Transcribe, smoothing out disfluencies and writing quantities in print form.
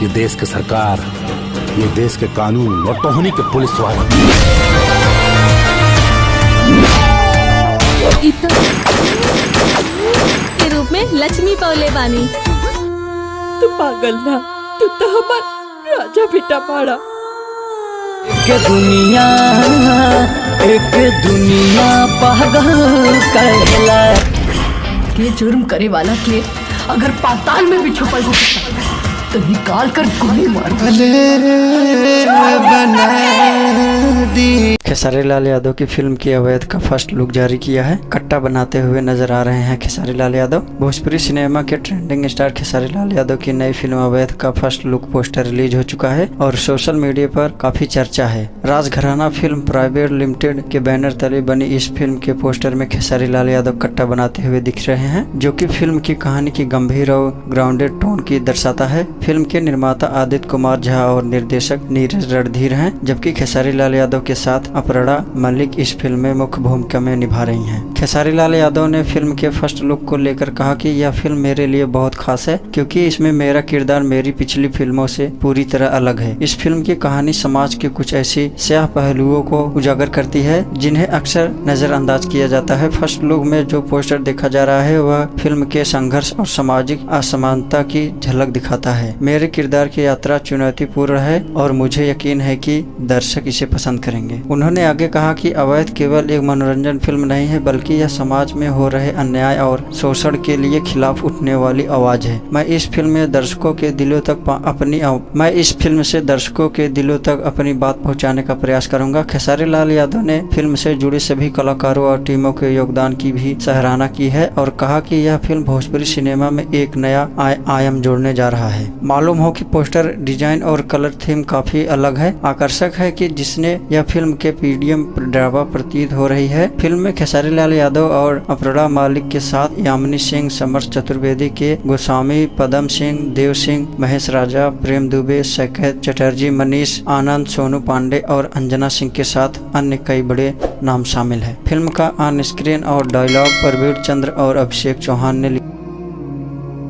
ये देश की सरकार, ये देश के कानून और तोहनी के पुलिस वाले के रूप में लक्ष्मी पौले बानी। तू पागल ना, तू तो हमार राजा बेटा पाड़ा। एक दुनिया पागल कहला। ये जुर्म करे वाला के अगर पाताल में भी छुपल हो तो निकाल कर गोली मार। खेसारी लाल यादव की फिल्म की अवैध का फर्स्ट लुक जारी किया है। कट्टा बनाते हुए नजर आ रहे हैं खेसारी लाल यादव। भोजपुरी सिनेमा के ट्रेंडिंग स्टार खेसारी लाल यादव की नई फिल्म अवैध का फर्स्ट लुक पोस्टर रिलीज हो चुका है और सोशल मीडिया पर काफी चर्चा है। राजघराना फिल्म प्राइवेट लिमिटेड के बैनर तले बनी इस फिल्म के पोस्टर में खेसारी लाल यादव कट्टा बनाते हुए दिख रहे हैं, जो कि फिल्म की कहानी की गंभीर और ग्राउंडेड टोन की दर्शाता है। फिल्म के निर्माता आदित्य कुमार झा और निर्देशक नीरज रणधीर हैं, जबकि खेसारी लाल यादव के साथ अपराड़ा मलिक इस फिल्म में मुख्य भूमिका में निभा रही हैं। खेसारी लाल यादव ने फिल्म के फर्स्ट लुक को लेकर कहा कि यह फिल्म मेरे लिए बहुत खास है, क्योंकि इसमें मेरा किरदार मेरी पिछली फिल्मों से पूरी तरह अलग है। इस फिल्म की कहानी समाज के कुछ ऐसी स्याह पहलुओं को उजागर करती है जिन्हें अक्सर नजरअंदाज किया जाता है। फर्स्ट लुक में जो पोस्टर देखा जा रहा है वह फिल्म के संघर्ष और सामाजिक असमानता की झलक दिखाता है। मेरे किरदार की यात्रा चुनौतीपूर्ण है और मुझे यकीन है कि दर्शक इसे पसंद करेंगे। उन्होंने आगे कहा कि अवैध केवल एक मनोरंजन फिल्म नहीं है, बल्कि यह समाज में हो रहे अन्याय और शोषण के लिए खिलाफ उठने वाली आवाज है। मैं इस फिल्म से दर्शकों के दिलों तक अपनी बात पहुंचाने का प्रयास करूंगा। खेसारी लाल यादव ने फिल्म से जुड़े सभी कलाकारों और टीमों के योगदान की भी सराहना की है और कहा कि यह फिल्म भोजपुरी सिनेमा में एक नया आयाम जोड़ने जा रहा है। मालूम हो कि पोस्टर डिजाइन और कलर थीम काफी अलग है, आकर्षक है कि जिसने यह फिल्म के पीडीएम ड्रामा प्रतीत हो रही है। फिल्म में खेसारी लाल यादव और अपराड़ा मलिक के साथ यामिनी सिंह, समर चतुर्वेदी के गोस्वामी, पदम सिंह, देव सिंह, महेश राजा, प्रेम दुबे, सैकत चटर्जी, मनीष आनंद, सोनू पांडे और अंजना सिंह के साथ अन्य कई बड़े नाम शामिल है। फिल्म का ऑन स्क्रीन और डायलॉग प्रवीण चंद्र और अभिषेक चौहान ने